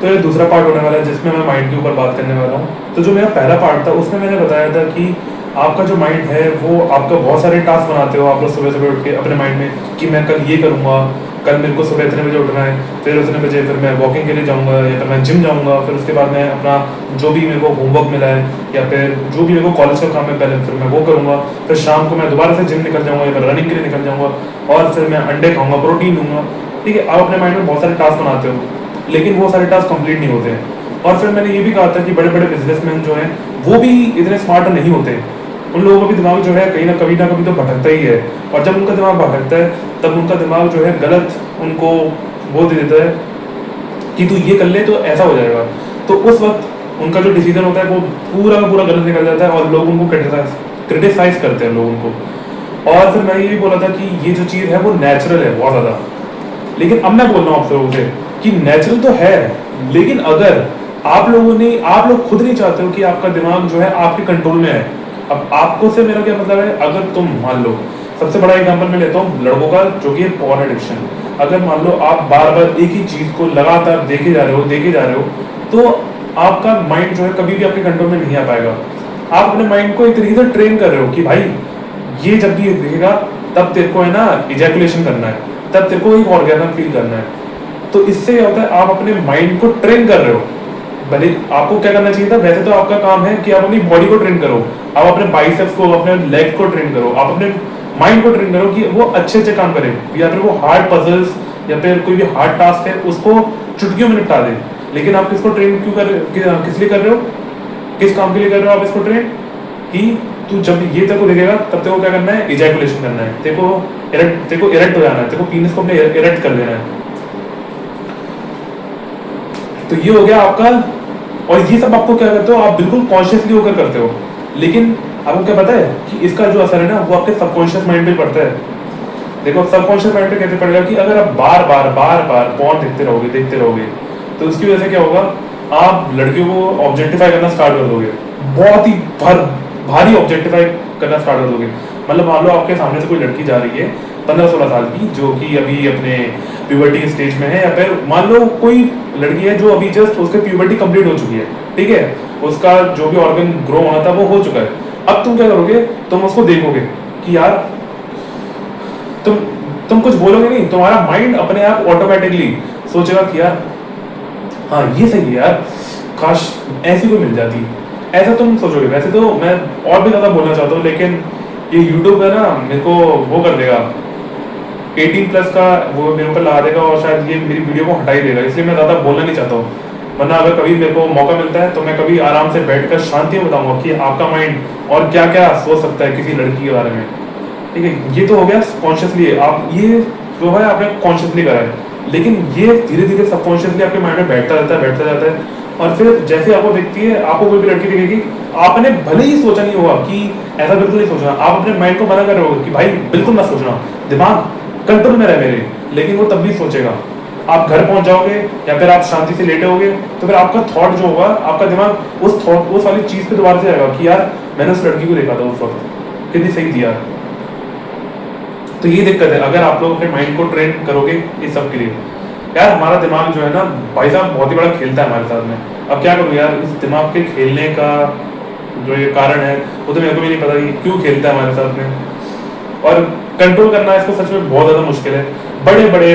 तो ये दूसरा पार्ट होने वाला है जिसमें मैं माइंड के ऊपर बात करने वाला हूँ। तो जो मेरा पहला पार्ट था उसमें मैंने बताया था कि आपका जो माइंड है वो आपका बहुत सारे टास्क बनाते हो आप लोग सुबह सुबह उठ के अपने माइंड में कि मैं कल ये करूँगा, कल मेरे को सुबह इतने बजे उठना है, फिर उतने बजे फिर मैं वॉकिंग के लिए जाऊँगा या फिर मैं जिम जाऊँगा, फिर उसके बाद मैं अपना जो भी मेरे को होमवर्क मिला है या फिर जो भी मेरे को कॉलेज का काम है पहले फिर मैं वो करूँगा, फिर शाम को मैं दोबारा से जिम निकल जाऊँगा या फिर रनिंग के लिए निकल जाऊँगा और फिर मैं अंडे खाऊँगा, प्रोटीन लूँगा। ठीक है, आप अपने माइंड में बहुत सारे टास्क बनाते हो लेकिन वो सारे टास्क कंप्लीट नहीं होते हैं। और फिर मैंने ये भी कहा था कि बड़े बड़े बिजनेसमैन जो हैं वो भी इतने स्मार्ट नहीं होते, उन लोगों का भी दिमाग जो है कहीं ना कभी तो भटकता ही है। और जब उनका दिमाग भटकता है तब उनका दिमाग जो है गलत उनको वो दे देता है कि तू ये कर ले तो ऐसा हो जाएगा। तो उस वक्त उनका जो डिसीजन होता है वो पूरा का पूरा गलत निकल जाता है और लोग उनको क्रिटिसाइज करते हैं लोग उनको। और फिर मैं ये भी बोला था कि ये जो चीज़ है वो नेचुरल है बहुत ज़्यादा। लेकिन अब मैं बोल रहा हूँ आप लोगों से कि नेचुरल तो है, लेकिन अगर आप लोग खुद नहीं चाहते हो कि आपका दिमाग जो है आपके कंट्रोल में है। अब आपको से मेरा क्या मतलब है, अगर तुम मान लो सबसे बड़ा एग्जांपल मैं लेता हूँ लड़कों का जो कि है पॉर्न एडिक्शन। अगर मान लो आप बार बार एक ही चीज़ को लगातार देखे जा रहे हो तो आपका माइंड जो है कभी भी आपके कंट्रोल में नहीं आ पाएगा। आप अपने माइंड को एक तरीके से ट्रेन कर रहे हो कि भाई ये जब भी देखेगा तब तेरे को है ना इजैकुलेशन करना है, तब तेरे को एक ऑर्गेजम फील करना है। तो इससे क्या होता है, आप अपने माइंड को ट्रेन कर रहे हो। भले आपको क्या करना चाहिए था, वैसे तो आपका काम है कि आप अपनी बॉडी को ट्रेन करो, आप अपने बाइसेप्स को अपने लेग को ट्रेन करो, आप अपने माइंड को ट्रेन करो कि वो अच्छे अच्छे काम करे या फिर वो हार्ड पजल्स या फिर कोई भी हार्ड टास्क है उसको चुटकियों में निपटा दे। लेकिन आप किसको ट्रेन किस लिए कर रहे हो, किस काम के लिए कर रहे हो आप इसको ट्रेन कि तू जब ये तेरे को देखेगा तब तेरे को क्या करना है, इजैकुलेशन करना है, तेरे को इरेक्ट हो जाना है, तेरे को पीनिस को अपने इरेक्ट कर देना है। तो ये हो गया आपका। और ये सब आपको क्या करते हो, आप बिल्कुल कॉन्शियसली होकर करते हो। लेकिन आपको क्या पता है कि इसका जो असर है ना वो आपके सबकॉन्शियस माइंड पे पड़ता है। देखो सबकॉन्शियस माइंड पे कैसे पड़ेगा कि अगर आप बार बार पॉर्न देखते रहोगे तो उसकी वजह से क्या होगा, आप लड़कियों को ऑब्जेक्टिफाई करना स्टार्ट कर दोगे, बहुत ही भारी ऑब्जेक्टिफाई करना स्टार्ट कर दोगे। मतलब मान लो आपके सामने से कोई लड़की जा रही है 15-16 साल की जो कि अभी अपने प्यूबर्टी स्टेज में है, या फिर मान लो कोई लड़की है जो अभी जस्ट उसके प्यूबर्टी कंप्लीट हो चुकी है, ठीक है, उसका जो भी ऑर्गन ग्रो होना था वो हो चुका है। अब तुम क्या करोगे, तुम उसको देखोगे कि यार तुम कुछ बोलोगे नहीं, तुम्हारा माइंड अपने आप ऑटोमेटिकली सोचेगा कि यार हाँ ये सही है यार, काश ऐसी कोई मिल जाती, ऐसा तुम सोचोगे। वैसे तो मैं और भी ज़्यादा बोलना चाहता हूँ लेकिन ये यूट्यूब है ना मेरे को वो कर देगा, 18+ का वो मेरे ऊपर लगा देगा और शायद ये मेरी वीडियो को हटा ही देगा, इसलिए मैं ज़्यादा बोलना नहीं चाहता हूँ। वरना अगर कभी मेरे को मौका मिलता है तो मैं कभी आराम से बैठकर शांति में बताऊंगा कि आपका माइंड और क्या क्या सोच सकता है किसी लड़की के बारे में। ठीक है, ये तो हो गया कॉन्शियसली, आप ये जो है आपने कॉन्शियसली करा है, लेकिन ये धीरे धीरे सबकॉन्शियसली आपके माइंड में बैठता जाता है। और फिर जैसे आपको देखती है, आपको कोई भी लड़की दिखेगी, आपने भले ही सोचा नहीं होगा कि ऐसा बिल्कुल नहीं सोचना, आप अपने माइंड को मना कर रहे हो कि भाई बिल्कुल मत सोचना, दिमाग कंट्रोल में रहे मेरे, लेकिन वो तब भी सोचेगा। आप घर पहुंच जाओगे या फिर आप शांति से लेटे होगे तो फिर आपका थॉट जो होगा, आपका दिमाग उस वाली चीज पे दोबारा से आएगा कि यार मैंने उस लड़की को देखा था उस वक्त, कितनी सही थी यार। तो ये दिक्कत है अगर आप लोग अपने माइंड को ट्रेन करोगे इस सब के लिए। यार हमारा दिमाग जो है ना भाई साहब बहुत ही बड़ा खेलता है हमारे साथ में। अब क्या करूँ यार, इस दिमाग के खेलने का जो ये कारण है वो तो मेरे को भी नहीं पता कि क्यों खेलता है हमारे साथ में, और कंट्रोल करना इसको सच में बहुत ज़्यादा मुश्किल है। बड़ी बड़ी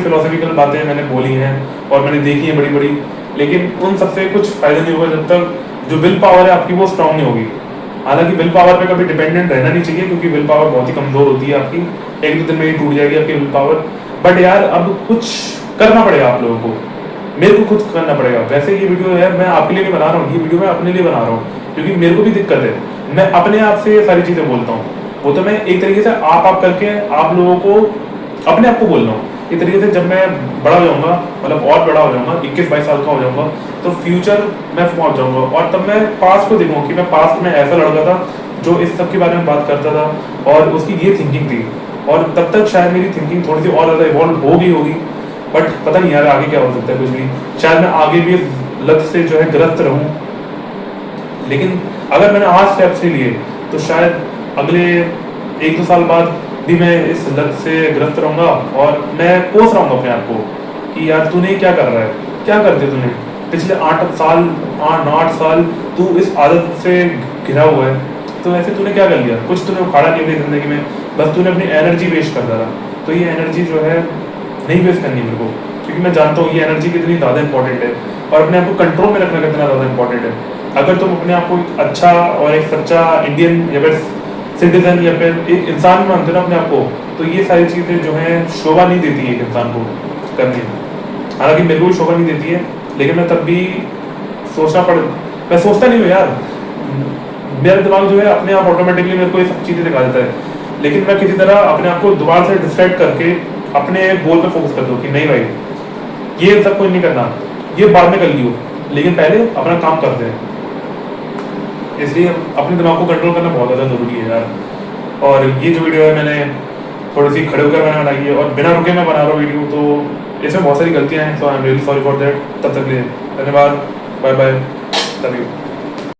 फिलोसफिकल बातें मैंने बोली हैं और मैंने देखी है बड़ी, लेकिन उन सबसे कुछ फायदा नहीं होगा जब तक जो विल पावर है आपकी वो स्ट्रांग नहीं होगी। हालांकि विल पावर पे कभी डिपेंडेंट रहना नहीं चाहिए क्योंकि विल पावर बहुत ही कमज़ोर होती है आपकी, 1-2 दिन में ही टूट जाएगी आपकी विल पावर। बट यार अब कुछ करना पड़ेगा आप लोगों को, मेरे को खुद करना पड़ेगा। वैसे ये वीडियो है मैं आपके लिए नहीं बना रहा हूँ, ये वीडियो मैं अपने लिए बना रहा हूँ क्योंकि मेरे को भी दिक्कत है, मैं अपने आप से ये सारी चीज़ें बोलता हूँ। वो तो मैं एक तरीके से आप करके आप लोगों को अपने आप को बोल रहा हूँ। एक तरीके से जब मैं बड़ा हो जाऊँगा, मतलब और बड़ा हो जाऊँगा, 21-22 साल का हो जाऊँगा, तो फ्यूचर में पहुँच जाऊँगा और तब मैं पास्ट को देखूँगा कि मैं पास्ट में ऐसा लड़का था जो इस सब के बारे में बात करता था और उसकी ये थिंकिंग थी, और तब तक शायद मेरी थिंकिंग थोड़ी सी और ज़्यादा इवॉल्व होगी। बट पता नहीं यार आगे क्या हो सकता है, कुछ भी, शायद मैं आगे भी लत से जो है ग्रस्त रहूँ। लेकिन अगर मैंने आज स्टेप्स नहीं लिए तो शायद अगले 1-2 साल बाद भी मैं इस लत से ग्रस्त रहूँगा और मैं कोस रहा हूँ अपने आप को कि यार तूने क्या कर रहा है। क्या कर दिया तूने? पिछले 8 साल तू इस आदत से घिरा हुआ है, तो ऐसे तूने क्या कर लिया? कुछ तूने उखाड़ा नहीं अपनी ज़िंदगी में, बस तूने अपनी एनर्जी वेस्ट कर डाला। तो ये एनर्जी जो है नहीं वेस्ट करनी मेरे को, क्योंकि मैं जानता हूँ ये एनर्जी कितनी ज़्यादा इंपॉर्टेंट है और अपने आप को कंट्रोल में रखना कितना ज़्यादा इंपॉर्टेंट है। अगर तुम अपने आप को एक अच्छा और एक सच्चा इंडियन या फिर सिटीजन या फिर एक इंसान मानते हो ना अपने आप को, तो ये सारी चीज़ें जो हैं शोभा नहीं देती है एक इंसान को करनी। हालांकि मेरे को भी शोभा नहीं देती है, लेकिन मैं तब भी मैं सोचता नहीं हूँ यार, मेरा दिमाग जो है अपने आप ऑटोमेटिकली मेरे को ये सब चीज़ें दिखा देता है। लेकिन मैं किसी तरह अपने आप को दोबारा से डिस्ट्रैक्ट करके अपने गोल पे फोकस कर दूँ कि नहीं भाई ये सब कुछ नहीं करना, ये बाद में कर लियो, लेकिन पहले अपना काम करते हैं। इसलिए अपने दिमाग को कंट्रोल करना बहुत ज़्यादा ज़रूरी है यार। और ये जो वीडियो है मैंने थोड़ी सी खड़े होकर मैंने बनाई है और बिना रुके मैं बना रहा हूँ वीडियो, तो इसमें बहुत सारी गलतियाँ हैं, so I am really sorry for that. तब तक लिए धन्यवाद, बाय बाय, लव यू।